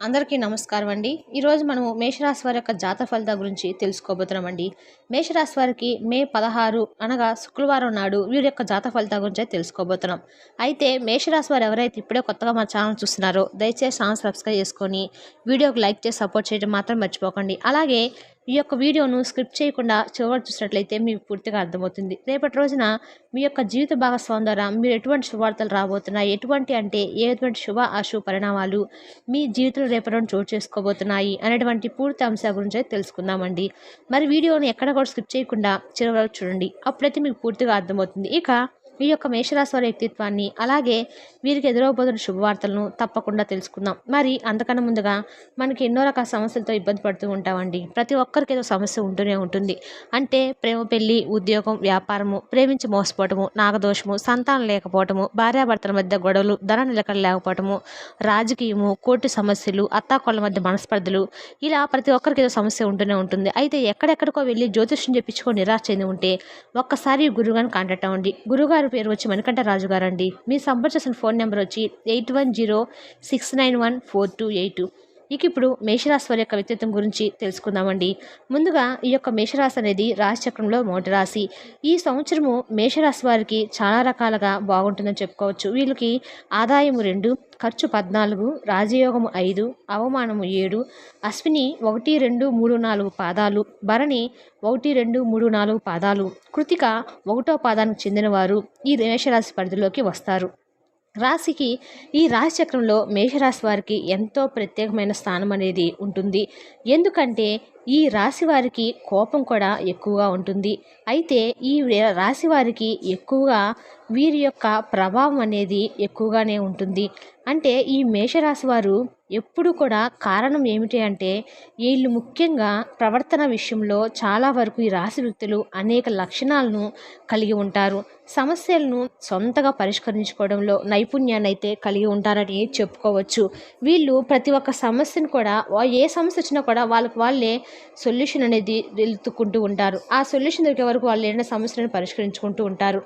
అందరికీ నమస్కారం అండి. ఈరోజు మనం మేషరాశి వారి యొక్క జాతక ఫలితాల గురించి తెలుసుకోబోతున్నామండి. మేషరాశి వారికి మే 16 అనగా శుక్రవారం నాడు వీరి యొక్క జాతక ఫలితాల గురించి తెలుసుకోబోతున్నాం. అయితే మేషరాశి వారు ఎవరైతే ఇప్పుడే కొత్తగా మా ఛానల్ చూస్తున్నారో దయచేసి ఛానల్ సబ్స్క్రైబ్ చేసుకొని వీడియోకి లైక్ చేసి సపోర్ట్ చేయడం మాత్రం మర్చిపోకండి. అలాగే ఈ యొక్క వీడియోను స్క్రిప్ట్ చేయకుండా చివరి చూసినట్లయితే మీకు పూర్తిగా అర్థమవుతుంది. రేపటి రోజున మీ యొక్క జీవిత భాగస్వామి ద్వారా మీరు ఎటువంటి శుభవార్తలు రాబోతున్నాయి, ఎటువంటి శుభ అశుభ పరిణామాలు మీ జీవితంలో రేపటి రోజున చోటు చేసుకోబోతున్నాయి అనేటువంటి పూర్తి అంశాల గురించి తెలుసుకుందామండి. మరి వీడియోని ఎక్కడ కూడా స్కిప్ చేయకుండా చివరి వరకు చూడండి. అప్పుడైతే మీకు పూర్తిగా అర్థమవుతుంది. ఇక ఈ యొక్క మేషరాశి వారి వ్యక్తిత్వాన్ని అలాగే వీరికి ఎదురవబోతున్న శుభవార్తలను తప్పకుండా తెలుసుకుందాం. మరి అంతకన్నా ముందుగా మనకి ఎన్నో రకాల సమస్యలతో ఇబ్బంది పడుతూ ఉంటామండి. ప్రతి ఒక్కరికి ఏదో సమస్య ఉంటూనే ఉంటుంది. అంటే ప్రేమ, పెళ్లి, ఉద్యోగం, వ్యాపారము, ప్రేమించి మోసపోవటము, నాగదోషము, సంతానం లేకపోవటము, భార్యాభర్తల మధ్య గొడవలు, ధన నిలకడ లేకపోవటము, రాజకీయము, కోర్టు సమస్యలు, అత్తాకోళ్ళ మధ్య మనస్పర్ధలు, ఇలా ప్రతి ఒక్కరికి ఏదో సమస్య ఉంటూనే ఉంటుంది. అయితే ఎక్కడెక్కడికో వెళ్ళి జ్యోతిష్యం చెప్పించుకొని నిరాశ చెంది ఉంటే ఒక్కసారి గురువుగారిని కాంటాక్ట్ అవ్వండి. గురుగారు పేరు వచ్చి మణికంఠ రాజు గారు అండి. మీ సంప్రదించిన ఫోన్ నెంబర్ వచ్చి 8106914282. ఇప్పుడు మేషరాశి వారి యొక్క వ్యక్తిత్వం గురించి తెలుసుకుందామండి. ముందుగా ఈ యొక్క మేషరాశి అనేది రాశి చక్రంలో మొదటి రాశి. ఈ సంవత్సరము మేషరాశి వారికి చాలా రకాలుగా బాగుంటుందని చెప్పుకోవచ్చు. వీళ్ళకి ఆదాయం 2, ఖర్చు 14, రాజయోగము 5, అవమానము 7, అశ్విని 1, 2, 3, 4 పాదాలు, భరణి 1, 2, 3, 4 పాదాలు, కృతిక 1వ పాదానికి చెందినవారు ఈ మేషరాశి పరిధిలోకి వస్తారు. రాశికి ఈ రాశి చక్రంలో మేషరాశి వారికి ఎంతో ప్రత్యేకమైన స్థానం అనేది ఉంటుంది. ఎందుకంటే ఈ రాశి వారికి కోపం కూడా ఎక్కువగా ఉంటుంది. అయితే ఈ రాశి వారికి ఎక్కువగా వీరి యొక్క ప్రభావం అనేది ఎక్కువగానే ఉంటుంది. అంటే ఈ మేషరాశి వారు ఎప్పుడు కూడా కారణం ఏమిటి అంటే వీళ్ళు ముఖ్యంగా ప్రవర్తన విషయంలో చాలా వరకు ఈ రాశి వ్యక్తులు అనేక లక్షణాలను కలిగి ఉంటారు. సమస్యలను సొంతగా పరిష్కరించుకోవడంలో నైపుణ్యాన్ని అయితే కలిగి ఉంటారని చెప్పుకోవచ్చు. వీళ్ళు ప్రతి ఒక్క సమస్యను కూడా ఏ సమస్య వచ్చినా కూడా వాళ్ళే సొల్యూషన్ అనేది వెతుక్కుంటూ ఉంటారు. ఆ సొల్యూషన్ దొరికే వరకు వాళ్ళు ఏదైనా సమస్యలను పరిష్కరించుకుంటూ ఉంటారు.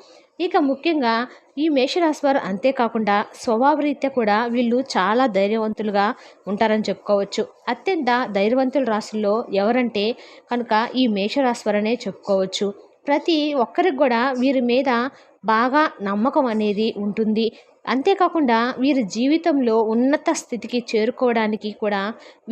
ఇక ముఖ్యంగా ఈ మేషరాశి వారు అంతేకాకుండా స్వభావరీత్యా కూడా వీళ్ళు చాలా ధైర్యవంతులుగా ఉంటారని చెప్పుకోవచ్చు. అత్యంత ధైర్యవంతుల రాశుల్లో ఎవరంటే కనుక ఈ మేషరాశి వారనే చెప్పుకోవచ్చు. ప్రతి ఒక్కరికి కూడా వీరి మీద బాగా నమ్మకం అనేది ఉంటుంది. అంతేకాకుండా వీరి జీవితంలో ఉన్నత స్థితికి చేరుకోవడానికి కూడా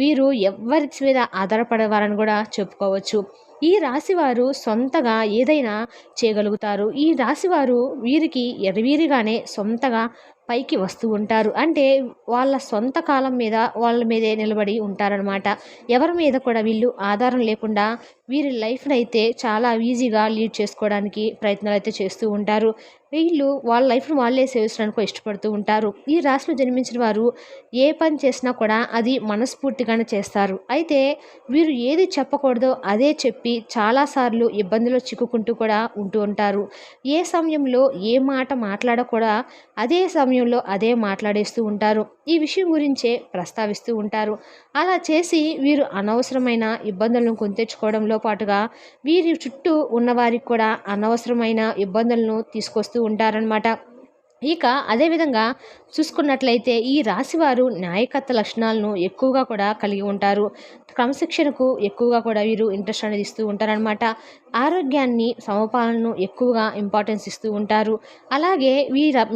వీరు ఎవరి మీద ఆధారపడేవారని కూడా చెప్పుకోవచ్చు. ఈ రాశివారు సొంతగా ఏదైనా చేయగలుగుతారు. ఈ రాశివారు వీరికి ఎరవీరిగానే సొంతగా పైకి వస్తూ ఉంటారు. అంటే వాళ్ళ సొంత కాలం మీద వాళ్ళ మీదే నిలబడి ఉంటారనమాట. ఎవరి మీద కూడా వీళ్ళు ఆధారం లేకుండా వీరి లైఫ్ని అయితే చాలా ఈజీగా లీడ్ చేసుకోవడానికి ప్రయత్నాలు అయితే చేస్తూ ఉంటారు. వీళ్ళు వాళ్ళ లైఫ్ను వాళ్ళే సేవించడానికి ఇష్టపడుతూ ఉంటారు. ఈ రాశిలో జన్మించిన వారు ఏ పని చేసినా కూడా అది మనస్ఫూర్తిగానే చేస్తారు. అయితే వీరు ఏది చెప్పకూడదో అదే చెప్పి చాలాసార్లు ఇబ్బందులు చిక్కుకుంటూ కూడా ఉంటూ ఉంటారు. ఏ సమయంలో ఏ మాట మాట్లాడకూడా అదే సమయంలో అదే మాట్లాడేస్తూ ఉంటారు. ఈ విషయం గురించే ప్రస్తావిస్తూ ఉంటారు. అలా చేసి వీరు అనవసరమైన ఇబ్బందులను కొని తెచ్చుకోవడంలో పాటుగా వీరి చుట్టూ ఉన్నవారికి కూడా అనవసరమైన ఇబ్బందులను తీసుకొస్తూ ఉంటారనమాట. ఇక అదేవిధంగా చూసుకున్నట్లయితే ఈ రాశివారు నాయకత్వ లక్షణాలను ఎక్కువగా కూడా కలిగి ఉంటారు. క్రమశిక్షణకు ఎక్కువగా కూడా వీరు ఇంట్రెస్ట్ అనేది ఇస్తూ ఉంటారనమాట. ఆరోగ్యాన్ని సమపాలనను ఎక్కువగా ఇంపార్టెన్స్ ఇస్తూ ఉంటారు. అలాగే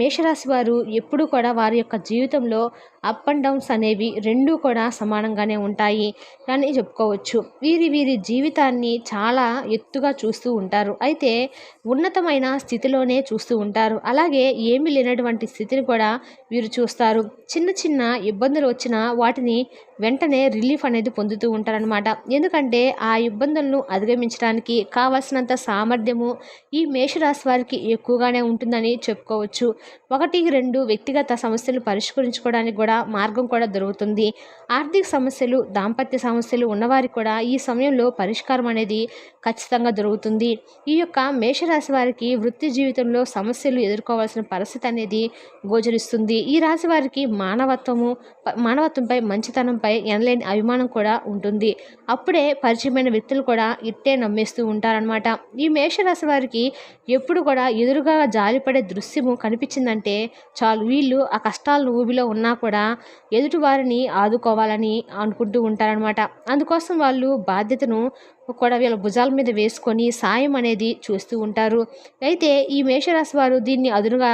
మేషరాశి వారు ఎప్పుడు కూడా వారి యొక్క జీవితంలో అప్ అండ్ డౌన్స్ అనేవి రెండూ కూడా సమానంగానే ఉంటాయి అని చెప్పుకోవచ్చు. వీరి జీవితాన్ని చాలా ఎత్తుగా చూస్తూ ఉంటారు. అయితే ఉన్నతమైన స్థితిలోనే చూస్తూ ఉంటారు. అలాగే ఏమీ లేనటువంటి స్థితిని కూడా వీరు చూస్తారు. చిన్న చిన్న ఇబ్బందులు వచ్చినా వాటిని వెంటనే రిలీఫ్ అనేది పొందుతూ ఉంటారనమాట. ఎందుకంటే ఆ ఇబ్బందులను అధిగమించడానికి కావాల్సినంత సామర్థ్యము ఈ మేషరాశి వారికి ఎక్కువగానే ఉంటుందని చెప్పుకోవచ్చు. 1, 2 వ్యక్తిగత సమస్యలు పరిష్కరించుకోవడానికి కూడా మార్గం కూడా దొరుకుతుంది. ఆర్థిక సమస్యలు, దాంపత్య సమస్యలు ఉన్నవారికి కూడా ఈ సమయంలో పరిష్కారం అనేది ఖచ్చితంగా దొరుకుతుంది. ఈ యొక్క మేషరాశి వారికి వృత్తి జీవితంలో సమస్యలు ఎదుర్కోవాల్సిన పరిస్థితి అనేది గోచరిస్తుంది. ఈ రాశి వారికి మానవత్వంపై మంచితనంపై మీపై ఎనలేని అభిమానం కూడా ఉంటుంది. అప్పుడే పరిచయమైన వ్యక్తులు కూడా ఇట్టే నమ్మేస్తూ ఉంటారనమాట. ఈ మేషరాశి వారికి ఎప్పుడు కూడా ఎదురుగా జాలిపడే దృశ్యము కనిపించిందంటే చాలు, వీళ్ళు ఆ కష్టాల ఊబిలో ఉన్నా కూడా ఎదుటి వారిని ఆదుకోవాలని అనుకుంటూ ఉంటారనమాట. అందుకోసం వాళ్ళు బాధ్యతను కూడా వీళ్ళ భుజాల మీద వేసుకొని సాయం అనేది చూస్తూ ఉంటారు. అయితే ఈ మేషరాశి వారు దీన్ని అదునుగా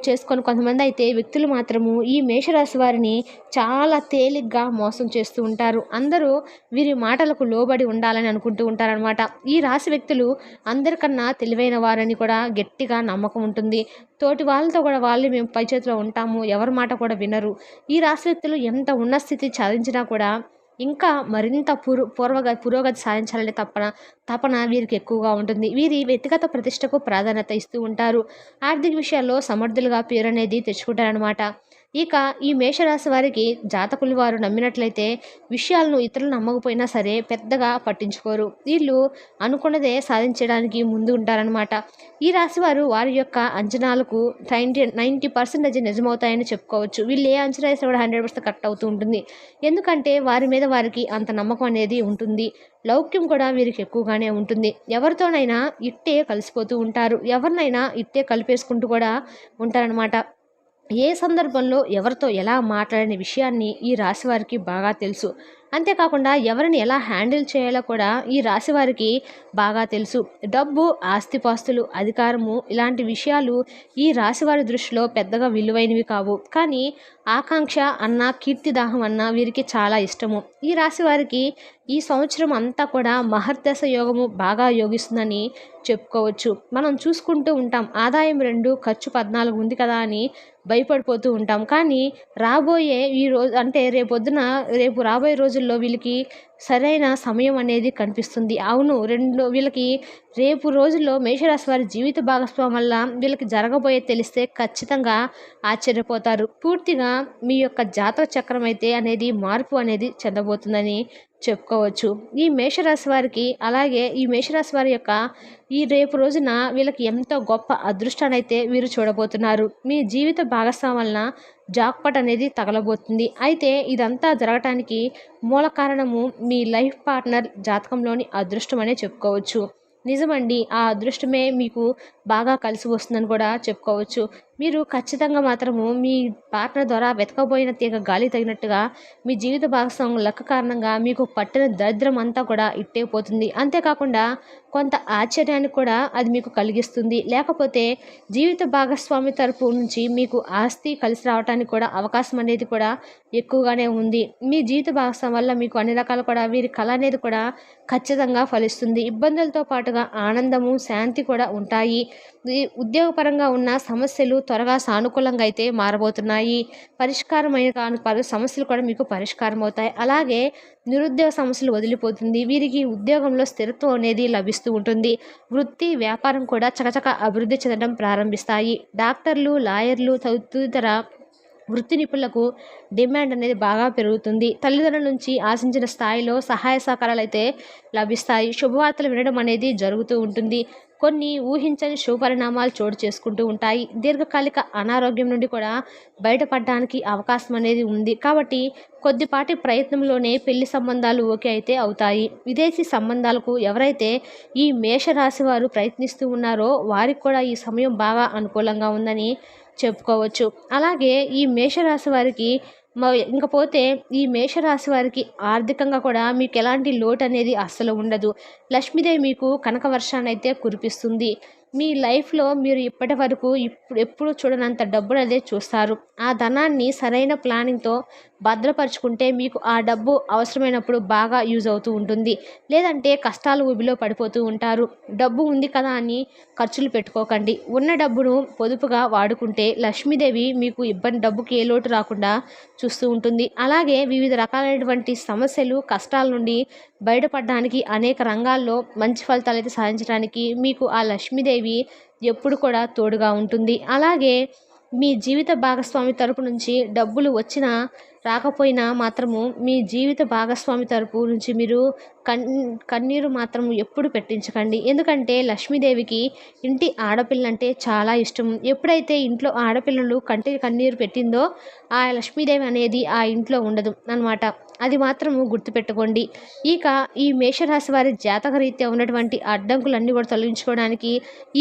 చేసుకొని కొంతమంది అయితే వ్యక్తులు మాత్రము ఈ మేషరాశి వారిని చాలా తేలిగ్గా మోసం చేస్తూ ఉంటారు. అందరూ వీరి మాటలకు లోబడి ఉండాలని అనుకుంటూ ఉంటారనమాట. ఈ రాశి వ్యక్తులు అందరికన్నా తెలివైన వారని కూడా గట్టిగా నమ్మకం ఉంటుంది. తోటి వాళ్ళతో కూడా వాళ్ళు మేము పై చేతిలో ఉంటాము, ఎవరి మాట కూడా వినరు. ఈ రాశి వ్యక్తులు ఎంత ఉన్నత స్థితి సాధించినా కూడా ఇంకా మరింత పురోగతి సాధించాలనే తపన వీరికి ఎక్కువగా ఉంటుంది. వీరి వ్యక్తిగత ప్రతిష్టకు ప్రాధాన్యత ఇస్తూ ఉంటారు. ఆర్థిక విషయాల్లో సమర్థులుగా పేరు అనేది తెచ్చుకుంటారనమాట. ఇక ఈ మేషరాశి వారికి జాతకులు వారు నమ్మినట్లయితే విషయాలను ఇతరులు నమ్మకపోయినా సరే పెద్దగా పట్టించుకోరు. వీళ్ళు అనుకున్నదే సాధించడానికి ముందు ఉంటారనమాట. ఈ రాశి వారు వారి యొక్క అంచనాలకు 90% నిజమవుతాయని చెప్పుకోవచ్చు. వీళ్ళు ఏ అంచనా వేసినా కూడా 100% కరెక్ట్ అవుతూ ఉంటుంది. ఎందుకంటే వారి మీద వారికి అంత నమ్మకం అనేది ఉంటుంది. లౌక్యం కూడా వీరికి ఎక్కువగానే ఉంటుంది. ఎవరితోనైనా ఇట్టే కలిసిపోతూ ఉంటారు. ఎవరినైనా ఇట్టే కలిపేసుకుంటూ కూడా ఉంటారనమాట. ఏ సందర్భంలో ఎవరితో ఎలా మాట్లాడిన విషయాన్ని ఈ రాశి వారికి బాగా తెలుసు. అంతేకాకుండా ఎవరిని ఎలా హ్యాండిల్ చేయాలో కూడా ఈ రాశి వారికి బాగా తెలుసు. డబ్బు, ఆస్తిపాస్తులు, అధికారము ఇలాంటి విషయాలు ఈ రాశి వారి దృష్టిలో పెద్దగా విలువైనవి కావు. కానీ ఆకాంక్ష అన్న, కీర్తిదాహం అన్న వీరికి చాలా ఇష్టము. ఈ రాశి వారికి ఈ సంవత్సరం అంతా కూడా మహర్దశ యోగము బాగా యోగిస్తుందని చెప్పుకోవచ్చు. మనం చూసుకుంటూ ఉంటాం, ఆదాయం 2 ఖర్చు 14 ఉంది కదా అని భయపడిపోతూ ఉంటాం. కానీ రాబోయే ఈ రోజు అంటే రేపు రాబోయే రోజుల్లో వీళ్ళకి సరైన సమయం అనేది కనిపిస్తుంది. అవును, వీళ్ళకి రేపు రోజుల్లో మేషరాశి వారి జీవిత భాగస్వామి వల్ల వీళ్ళకి జరగబోయే తెలిస్తే ఖచ్చితంగా ఆశ్చర్యపోతారు. పూర్తిగా మీ యొక్క జాతక చక్రం అయితే అనేది మార్పు అనేది చెందబోతుందని చెప్పుకోవచ్చు. ఈ మేషరాశి వారికి అలాగే ఈ మేషరాశి వారి యొక్క ఈ రేపు రోజున వీళ్ళకి ఎంతో గొప్ప అదృష్టాన్ని అయితే వీరు చూడబోతున్నారు. మీ జీవిత భాగస్వామి వలన జాక్పాట్ అనేది తగలబోతుంది. అయితే ఇదంతా జరగటానికి మూల కారణము మీ లైఫ్ పార్ట్నర్ జాతకంలోని అదృష్టం అనే చెప్పుకోవచ్చు. నిజమండి, ఆ అదృష్టమే మీకు బాగా కలిసి వస్తుందని కూడా చెప్పుకోవచ్చు. మీరు ఖచ్చితంగా మాత్రము మీ పార్ట్నర్ ద్వారా వెతకబోయిన తీగ గాలి తగినట్టుగా మీ జీవిత భాగస్వామి లెక్క కారణంగా మీకు పట్టిన దరిద్రం అంతా కూడా ఇట్టే పోతుంది. అంతేకాకుండా కొంత ఆశ్చర్యాన్ని కూడా అది మీకు కలిగిస్తుంది. లేకపోతే జీవిత భాగస్వామి తరపు నుంచి మీకు ఆస్తి కలిసి రావడానికి కూడా అవకాశం అనేది కూడా ఎక్కువగానే ఉంది. మీ జీవిత భాగస్వామి వల్ల మీకు అన్ని రకాలు కూడా వీరి కళ అనేది కూడా ఖచ్చితంగా ఫలిస్తుంది. ఇబ్బందులతో పాటుగా ఆనందము, శాంతి కూడా ఉంటాయి. ఉద్యోగపరంగా ఉన్న సమస్యలు త్వరగా సానుకూలంగా అయితే మారబోతున్నాయి. పరిష్కారమైన సమస్యలు కూడా మీకు పరిష్కారం అవుతాయి. అలాగే నిరుద్యోగ సమస్యలు వదిలిపోతుంది. వీరికి ఉద్యోగంలో స్థిరత్వం అనేది లభిస్తూ ఉంటుంది. వృత్తి, వ్యాపారం కూడా చకచక అభివృద్ధి చెందడం ప్రారంభిస్తాయి. డాక్టర్లు, లాయర్లు తదితర వృత్తి నిపుణులకు డిమాండ్ అనేది బాగా పెరుగుతుంది. తల్లిదండ్రుల నుంచి ఆశించిన స్థాయిలో సహాయ సహకారాలు అయితే లభిస్తాయి. శుభవార్తలు వినడం అనేది జరుగుతూ ఉంటుంది. కొన్ని ఊహించని శుభపరిణామాలు చోటు చేసుకుంటూ ఉంటాయి. దీర్ఘకాలిక అనారోగ్యం నుండి కూడా బయటపడడానికి అవకాశం అనేది ఉంది. కాబట్టి కొద్దిపాటి ప్రయత్నంలోనే పెళ్లి సంబంధాలు ఓకే అయితే అవుతాయి. విదేశీ సంబంధాలకు ఎవరైతే ఈ మేషరాశి వారు ప్రయత్నిస్తూ ఉన్నారో వారికి కూడా ఈ సమయం బాగా అనుకూలంగా ఉందని చెప్పుకోవచ్చు. అలాగే ఈ మేషరాశి వారికి ఇంకపోతే ఈ మేషరాశి వారికి ఆర్థికంగా కూడా మీకు ఎలాంటి లోటు అనేది అస్సలు ఉండదు. లక్ష్మీదేవి మీకు కనక వర్షాన్ని అయితే కురిపిస్తుంది. మీ లైఫ్లో మీరు ఇప్పటి వరకు ఎప్పుడు చూడనంత డబ్బులు అదే చూస్తారు. ఆ ధనాన్ని సరైన ప్లానింగ్తో భద్రపరుచుకుంటే మీకు ఆ డబ్బు అవసరమైనప్పుడు బాగా యూజ్ అవుతూ ఉంటుంది. లేదంటే కష్టాలు ఊబిలో పడిపోతూ ఉంటారు. డబ్బు ఉంది కదా అని ఖర్చులు పెట్టుకోకండి. ఉన్న డబ్బును పొదుపుగా వాడుకుంటే లక్ష్మీదేవి మీకు డబ్బుకి ఏ లోటు రాకుండా చూస్తూ ఉంటుంది. అలాగే వివిధ రకాలైనటువంటి సమస్యలు, కష్టాల నుండి బయటపడడానికి అనేక రంగాల్లో మంచి ఫలితాలు అయితే సాధించడానికి మీకు ఆ లక్ష్మీదేవి ఎప్పుడు కూడా తోడుగా ఉంటుంది. అలాగే మీ జీవిత భాగస్వామి తరపు నుంచి డబ్బులు వచ్చినా రాకపోయినా మాత్రము మీ జీవిత భాగస్వామి తరపు నుంచి మీరు కన్ కన్నీరు మాత్రం ఎప్పుడు పెట్టించకండి. ఎందుకంటే లక్ష్మీదేవికి ఇంటి ఆడపిల్లంటే చాలా ఇష్టం. ఎప్పుడైతే ఇంట్లో ఆడపిల్లలు కంటి కన్నీరు పెట్టిందో ఆ లక్ష్మీదేవి అనేది ఆ ఇంట్లో ఉండదు అనమాట. అది మాత్రము గుర్తుపెట్టుకోండి. ఇక ఈ మేషరాశి వారి జాతకరీత్యా ఉన్నటువంటి అడ్డంకులన్నీ కూడా తొలగించుకోవడానికి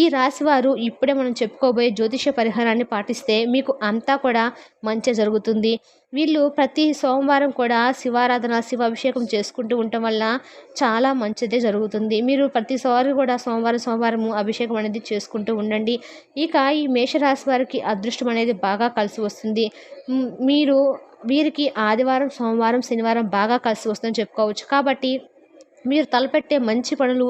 ఈ రాశివారు ఇప్పుడే మనం చెప్పుకోబోయే జ్యోతిష పరిహారాన్ని పాటిస్తే మీకు అంతా కూడా మంచి జరుగుతుంది. వీళ్ళు ప్రతి సోమవారం కూడా శివారాధన శివాభిషేకం చేసుకుంటూ ఉండటం వల్ల చాలా మంచిదే జరుగుతుంది. మీరు ప్రతిసారి కూడా సోమవారం అభిషేకం అనేది చేసుకుంటూ ఉండండి. ఇక ఈ మేషరాశి వారికి అదృష్టం అనేది బాగా కలిసి వస్తుంది. వీరికి ఆదివారం సోమవారం శనివారం బాగా కలిసి వస్తుందని చెప్పుకోవచ్చు. కాబట్టి మీరు తలపెట్టే మంచి పనులు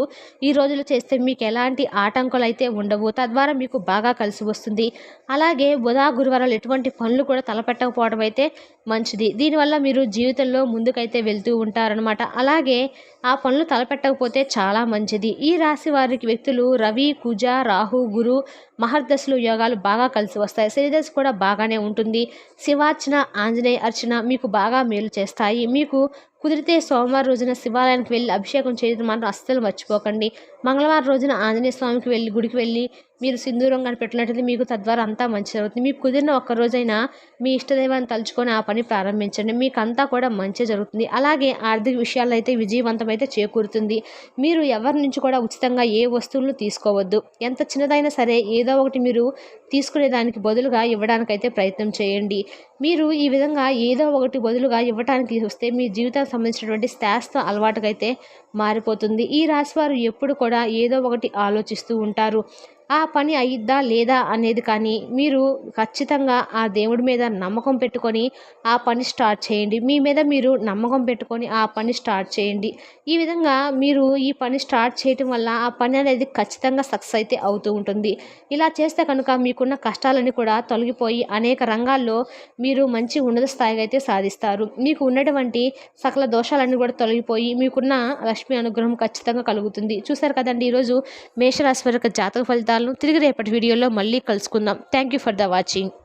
ఈ రోజులో చేస్తే మీకు ఎలాంటి ఆటంకాలు అయితే ఉండవు. తద్వారా మీకు బాగా కలిసి వస్తుంది. అలాగే బుధ గురువారాలు ఎటువంటి పనులు కూడా తలపెట్టకపోవడం అయితే మంచిది. దీనివల్ల మీరు జీవితంలో ముందుకైతే వెళ్తూ ఉంటారనమాట. అలాగే ఆ పనులు తలపెట్టకపోతే చాలా మంచిది. ఈ రాశి వారికి వ్యక్తులు రవి కుజ రాహు గురు మహర్దశలు యోగాలు బాగా కలిసి వస్తాయి. శనిదశ కూడా బాగానే ఉంటుంది. శివార్చన ఆంజనేయ అర్చన మీకు బాగా మేలు చేస్తాయి. మీకు కుదిరితే సోమవారం రోజున శివాలయానికి వెళ్ళి అభిషేకం చేయడం మాత్రం అస్సలు మర్చిపోకండి. మంగళవారం రోజున ఆంజనేయ స్వామికి వెళ్ళి గుడికి వెళ్ళి మీరు సింధూరం కానీ పెట్టినట్లయితే మీకు తద్వారా అంతా మంచి జరుగుతుంది. మీకు కుదిరిన ఒక్క రోజైనా మీ ఇష్టదైవాన్ని తలుచుకొని ఆ పని ప్రారంభించండి. మీకు అంతా కూడా మంచి జరుగుతుంది. అలాగే ఆర్థిక విషయాల్లో అయితే విజయవంతమైతే చేకూరుతుంది. మీరు ఎవరి నుంచి కూడా ఉచితంగా ఏ వస్తువులను తీసుకోవద్దు. ఎంత చిన్నదైనా సరే ఏదో ఒకటి మీరు తీసుకునే దానికి బదులుగా ఇవ్వడానికైతే ప్రయత్నం చేయండి. మీరు ఈ విధంగా ఏదో ఒకటి బదులుగా ఇవ్వడానికి వస్తే మీ జీవితానికి సంబంధించినటువంటి శాస్త్ర అలవాటుకైతే మారిపోతుంది. ఈ రాశివారు ఎప్పుడు కూడా ఏదో ఒకటి ఆలోచిస్తూ ఉంటారు. ఆ పని అయ్యిద్దా లేదా అనేది కానీ మీరు ఖచ్చితంగా ఆ దేవుడి మీద నమ్మకం పెట్టుకొని ఆ పని స్టార్ట్ చేయండి. మీ మీద మీరు నమ్మకం పెట్టుకొని ఆ పని స్టార్ట్ చేయండి. ఈ విధంగా మీరు ఈ పని స్టార్ట్ చేయటం వల్ల ఆ పని అనేది ఖచ్చితంగా సక్సెస్ అయితే అవుతూ ఉంటుంది. ఇలా చేస్తే కనుక మీకున్న కష్టాలన్నీ కూడా తొలగిపోయి అనేక రంగాల్లో మీరు మంచి ఉన్నత స్థాయిగా అయితే సాధిస్తారు. మీకు ఉన్నటువంటి సకల దోషాలన్నీ కూడా తొలగిపోయి మీకున్న లక్ష్మి అనుగ్రహం ఖచ్చితంగా కలుగుతుంది. చూసారు కదండి ఈరోజు మేషరాశి వారి యొక్క జాతక ఫలితాలను. తిరిగి రేపటి వీడియోలో మళ్ళీ కలుసుకుందాం. Thank you for the watching.